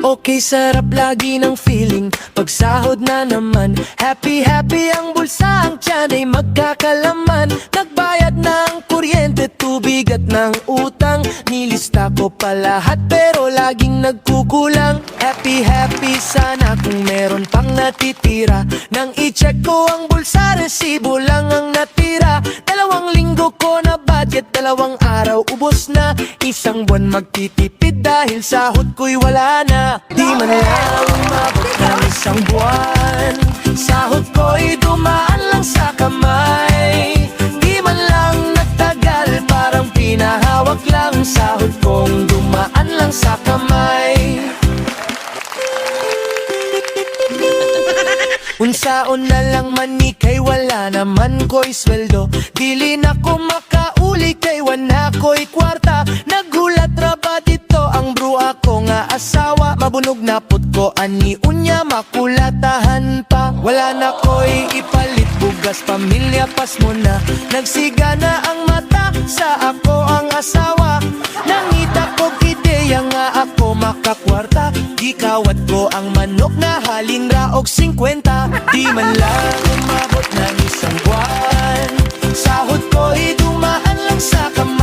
Okay, sarap lagi ng feeling pag sahod na naman. Happy, happy ang bulsa, ang tiyan ay magkakalaman. Nagbayad ng kuryente, tubig at ng utang. Nilista ko pa lahat pero laging nagkukulang. Happy, happy sana kung meron pang natitira. Nang i-check ko ang bulsa, resibo lang ang natira. 2 linggo ko na budget, 2 araw ubos na. Isang buwan magtitipid dahil sahod ko'y wala na. Di man lang umabot ng isang buwan, sahod ko'y dumaan lang sa kamay. Di man lang nagtagal, parang pinahawak lang. Sahod kong dumaan lang sa kamay. Unsaon na lang mani kay wala naman ko'y sweldo. Dili na ko makauli kay wala ko'y kwarta. Nagulat ra ba dito ang bro ako nga asawa? Mabunog na put ko ani unya makulatahan pa. Wala na ko'y ipalit bugas, pamilya pas mo na. Nagsiga na ang mata sa ako ang asawa. Nangita ko ideya nga ako makakwarta. Gikawat ko ang manok na halin raog 50. Di man lang umabot ng isang buwan, sahod ko'y dumaan lang sa kamay.